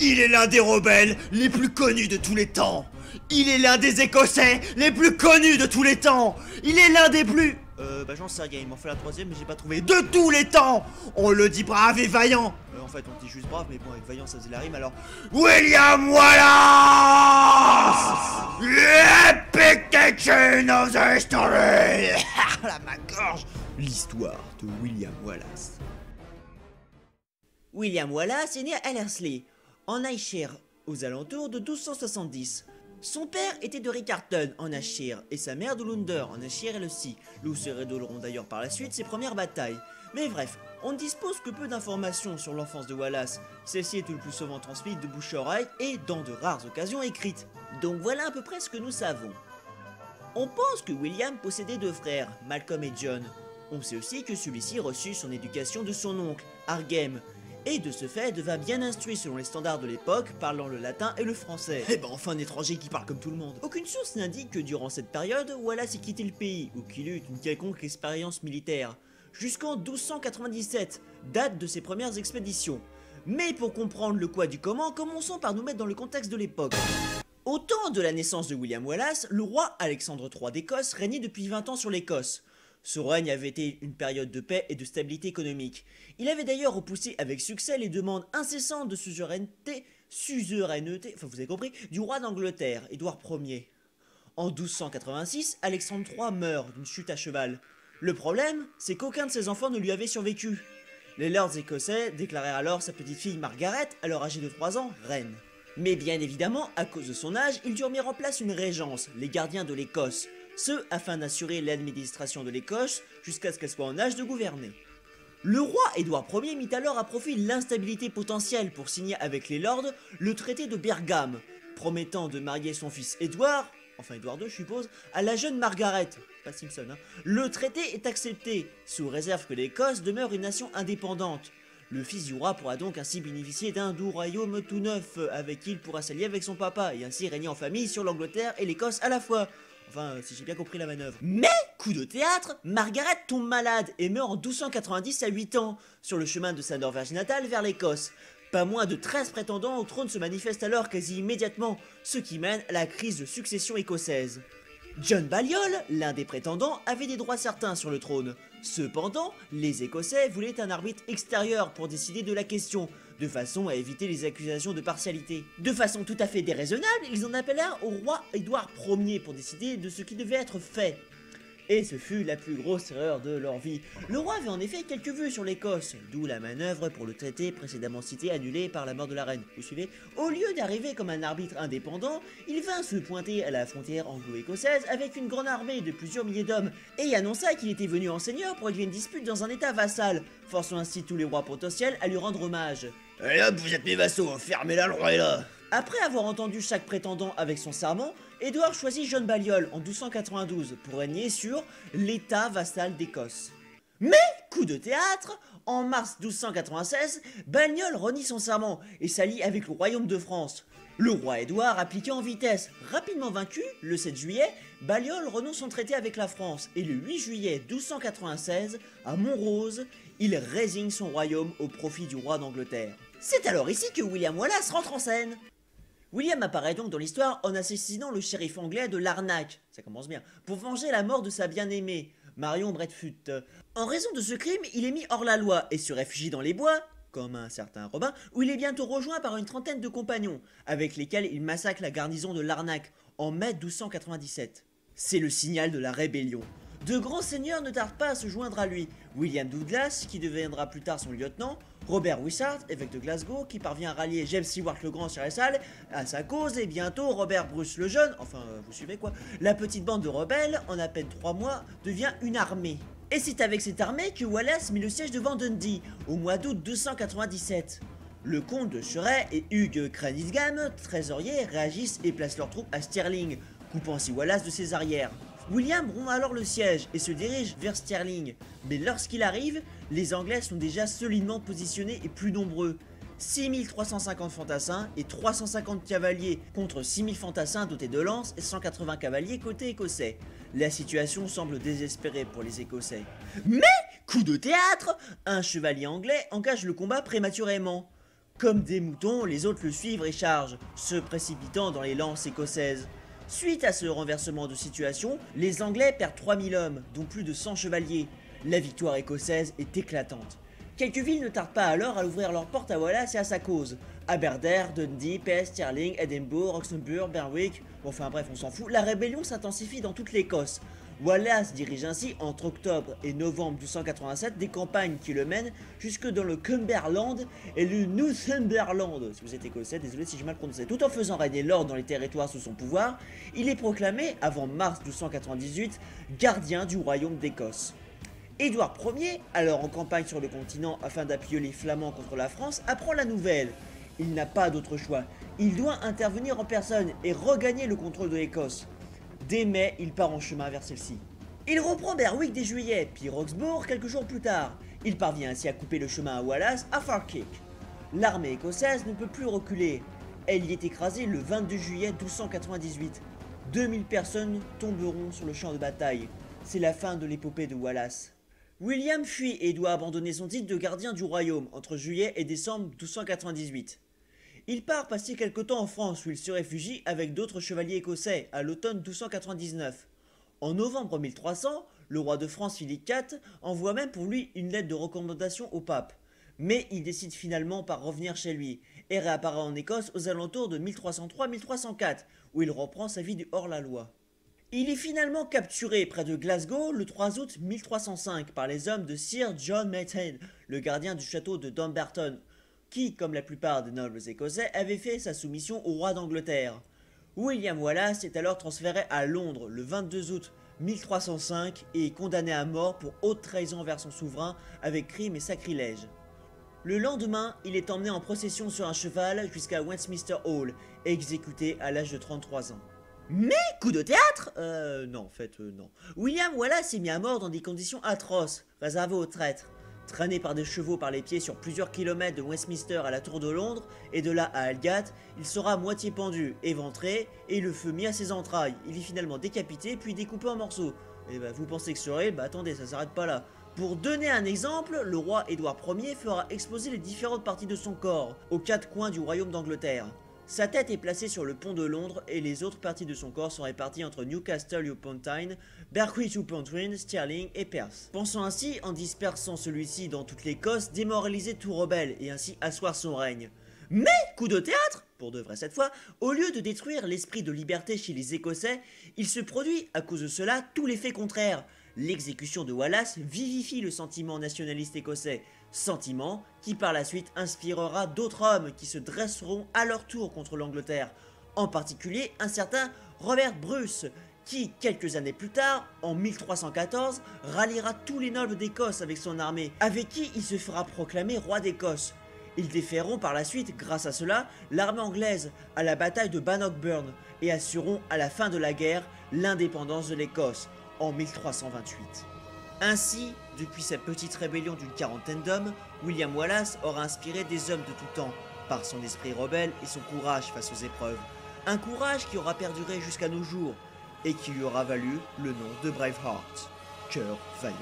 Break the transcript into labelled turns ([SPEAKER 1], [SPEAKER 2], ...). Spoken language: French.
[SPEAKER 1] Il est l'un des rebelles les plus connus de tous les temps. Il est l'un des Écossais les plus connus de tous les temps. Il est l'un des plus... j'en sais rien, il m'en fait la troisième mais j'ai pas trouvé. De tous les temps. On le dit brave et vaillant. En fait on dit juste brave mais bon avec vaillant ça faisait la rime alors... William Wallace. Epic King of the History. La ma gorge. L'histoire de William Wallace.
[SPEAKER 2] William Wallace est né à Ellerslie, en Ayrshire, aux alentours de 1270. Son père était de Riccarton, en Ayrshire, et sa mère de Lunder, en Ayrshire elle aussi, où se révéleront d'ailleurs par la suite ses premières batailles. Mais bref, on ne dispose que peu d'informations sur l'enfance de Wallace, celle-ci est le plus souvent transmise de bouche à oreille et, dans de rares occasions, écrite. Donc voilà à peu près ce que nous savons. On pense que William possédait deux frères, Malcolm et John. On sait aussi que celui-ci reçut son éducation de son oncle, Argem, et de ce fait devint bien instruit selon les standards de l'époque, parlant le latin et le français.
[SPEAKER 1] Eh ben enfin un étranger qui parle comme tout le monde.
[SPEAKER 2] Aucune source n'indique que durant cette période, Wallace ait quitté le pays ou qu'il eut une quelconque expérience militaire, jusqu'en 1297, date de ses premières expéditions. Mais pour comprendre le quoi du comment, commençons par nous mettre dans le contexte de l'époque. Au temps de la naissance de William Wallace, le roi Alexandre III d'Écosse régnait depuis 20 ans sur l'Écosse. Ce règne avait été une période de paix et de stabilité économique. Il avait d'ailleurs repoussé avec succès les demandes incessantes de suzeraineté, enfin vous avez compris, du roi d'Angleterre, Édouard Ier. En 1286, Alexandre III meurt d'une chute à cheval. Le problème, c'est qu'aucun de ses enfants ne lui avait survécu. Les lords écossais déclarèrent alors sa petite fille Margaret, alors âgée de 3 ans, reine. Mais bien évidemment, à cause de son âge, ils durent mettre en place une régence, les gardiens de l'Écosse, ce afin d'assurer l'administration de l'Écosse jusqu'à ce qu'elle soit en âge de gouverner. Le roi Édouard Ier mit alors à profit l'instabilité potentielle pour signer avec les lords le traité de Bergame, promettant de marier son fils Édouard, enfin Édouard II je suppose, à la jeune Margaret, pas Simpson hein. Le traité est accepté, sous réserve que l'Écosse demeure une nation indépendante. Le fils du roi pourra donc ainsi bénéficier d'un doux royaume tout neuf, avec qui il pourra s'allier avec son papa, et ainsi régner en famille sur l'Angleterre et l'Écosse à la fois. Enfin, si j'ai bien compris la manœuvre. Mais, coup de théâtre, Margaret tombe malade et meurt en 1290 à 8 ans, sur le chemin de sa Norvège natale vers l'Écosse. Pas moins de 13 prétendants au trône se manifestent alors quasi immédiatement, ce qui mène à la crise de succession écossaise. John Balliol, l'un des prétendants, avait des droits certains sur le trône. Cependant, les Écossais voulaient un arbitre extérieur pour décider de la question, de façon à éviter les accusations de partialité. De façon tout à fait déraisonnable, ils en appelèrent au roi Édouard Ier pour décider de ce qui devait être fait. Et ce fut la plus grosse erreur de leur vie. Le roi avait en effet quelques vues sur l'Écosse, d'où la manœuvre pour le traité précédemment cité annulé par la mort de la reine. Vous suivez? Au lieu d'arriver comme un arbitre indépendant, il vint se pointer à la frontière anglo-écossaise avec une grande armée de plusieurs milliers d'hommes et y annonça qu'il était venu en seigneur pour régler une dispute dans un état vassal, forçant ainsi tous les rois potentiels à lui rendre hommage.
[SPEAKER 1] Et hop, vous êtes mes vassaux, fermez-la, le roi est là.
[SPEAKER 2] Après avoir entendu chaque prétendant avec son serment, Édouard choisit John Balliol en 1292 pour régner sur l'état vassal d'Écosse. Mais, coup de théâtre, en mars 1296, Balliol renie son serment et s'allie avec le royaume de France. Le roi Édouard appliqua en vitesse. Rapidement vaincu, le 7 juillet, Balliol renoue son traité avec la France et le 8 juillet 1296, à Montrose, il résigne son royaume au profit du roi d'Angleterre. C'est alors ici que William Wallace rentre en scène. William apparaît donc dans l'histoire en assassinant le shérif anglais de Larnac, ça commence bien, pour venger la mort de sa bien-aimée, Marion Bradfute. En raison de ce crime, il est mis hors la loi et se réfugie dans les bois, comme un certain Robin, où il est bientôt rejoint par une trentaine de compagnons, avec lesquels il massacre la garnison de Larnac en mai 1297. C'est le signal de la rébellion. De grands seigneurs ne tardent pas à se joindre à lui. William Douglas, qui deviendra plus tard son lieutenant, Robert Wishart, évêque de Glasgow, qui parvient à rallier James Stewart le Grand sur la salle à sa cause, et bientôt Robert Bruce le Jeune, enfin vous suivez quoi, la petite bande de rebelles, en à peine 3 mois, devient une armée. Et c'est avec cette armée que Wallace mit le siège devant Dundee, au mois d'août 1297. Le comte de Surrey et Hugh Cranningham, trésoriers, réagissent et placent leurs troupes à Stirling, coupant ainsi Wallace de ses arrières. William rompt alors le siège et se dirige vers Stirling, mais lorsqu'il arrive, les Anglais sont déjà solidement positionnés et plus nombreux. 6350 fantassins et 350 cavaliers contre 6000 fantassins dotés de lances et 180 cavaliers côté écossais. La situation semble désespérée pour les Écossais. Mais, coup de théâtre, un chevalier anglais engage le combat prématurément. Comme des moutons, les autres le suivent et chargent, se précipitant dans les lances écossaises. Suite à ce renversement de situation, les Anglais perdent 3000 hommes, dont plus de 100 chevaliers. La victoire écossaise est éclatante. Quelques villes ne tardent pas alors à ouvrir leurs portes à Wallace et à sa cause. Aberdare, Dundee, Pest, Stirling, Edinburgh, Roxburgh, Berwick, enfin bref on s'en fout, la rébellion s'intensifie dans toute l'Écosse. Wallace dirige ainsi entre octobre et novembre 1287 des campagnes qui le mènent jusque dans le Cumberland et le Northumberland. Si vous êtes écossais, désolé si j'ai mal prononcé. Tout en faisant régner l'ordre dans les territoires sous son pouvoir, il est proclamé, avant mars 1298, gardien du royaume d'Écosse. Édouard Ier, alors en campagne sur le continent afin d'appuyer les Flamands contre la France, apprend la nouvelle. Il n'a pas d'autre choix, il doit intervenir en personne et regagner le contrôle de l'Écosse. Dès mai, il part en chemin vers celle-ci. Il reprend Berwick dès juillet, puis Roxburgh quelques jours plus tard. Il parvient ainsi à couper le chemin à Wallace à Falkirk. L'armée écossaise ne peut plus reculer. Elle y est écrasée le 22 juillet 1298. 2000 personnes tomberont sur le champ de bataille. C'est la fin de l'épopée de Wallace. William fuit et doit abandonner son titre de gardien du royaume entre juillet et décembre 1298. Il part passer quelque temps en France où il se réfugie avec d'autres chevaliers écossais à l'automne 1299. En novembre 1300, le roi de France Philippe IV envoie même pour lui une lettre de recommandation au pape. Mais il décide finalement par revenir chez lui et réapparaît en Écosse aux alentours de 1303-1304 où il reprend sa vie du hors-la-loi. Il est finalement capturé près de Glasgow le 3 août 1305 par les hommes de Sir John Mayton, le gardien du château de Dumbarton, qui, comme la plupart des nobles écossais, avait fait sa soumission au roi d'Angleterre. William Wallace est alors transféré à Londres le 22 août 1305 et est condamné à mort pour haute trahison envers son souverain avec crime et sacrilège. Le lendemain, il est emmené en procession sur un cheval jusqu'à Westminster Hall et exécuté à l'âge de 33 ans. Mais coup de théâtre non en fait non. William Wallace est mis à mort dans des conditions atroces, réservées aux traîtres. Traîné par des chevaux par les pieds sur plusieurs kilomètres de Westminster à la Tour de Londres et de là à Aldgate, il sera à moitié pendu, éventré et le feu mis à ses entrailles. Il est finalement décapité puis découpé en morceaux. Et bah vous pensez que c'est horrible, bah attendez, ça s'arrête pas là. Pour donner un exemple, le roi Édouard Ier fera exploser les différentes parties de son corps aux quatre coins du royaume d'Angleterre. Sa tête est placée sur le pont de Londres et les autres parties de son corps sont réparties entre Newcastle upon Tyne, Berwick upon Twine, Stirling et Perth. Pensant ainsi, en dispersant celui-ci dans toute l'Écosse, démoraliser tout rebelle et ainsi asseoir son règne. Mais, coup de théâtre, pour de vrai cette fois, au lieu de détruire l'esprit de liberté chez les Écossais, il se produit à cause de cela tout l'effet contraire. L'exécution de Wallace vivifie le sentiment nationaliste écossais, sentiment qui par la suite inspirera d'autres hommes qui se dresseront à leur tour contre l'Angleterre, en particulier un certain Robert Bruce, qui, quelques années plus tard, en 1314, ralliera tous les nobles d'Écosse avec son armée, avec qui il se fera proclamer roi d'Écosse. Ils déféreront par la suite, grâce à cela, l'armée anglaise à la bataille de Bannockburn et assureront à la fin de la guerre l'indépendance de l'Écosse en 1328. Ainsi, depuis cette petite rébellion d'une quarantaine d'hommes, William Wallace aura inspiré des hommes de tout temps, par son esprit rebelle et son courage face aux épreuves. Un courage qui aura perduré jusqu'à nos jours, et qui lui aura valu le nom de Braveheart, cœur vaillant.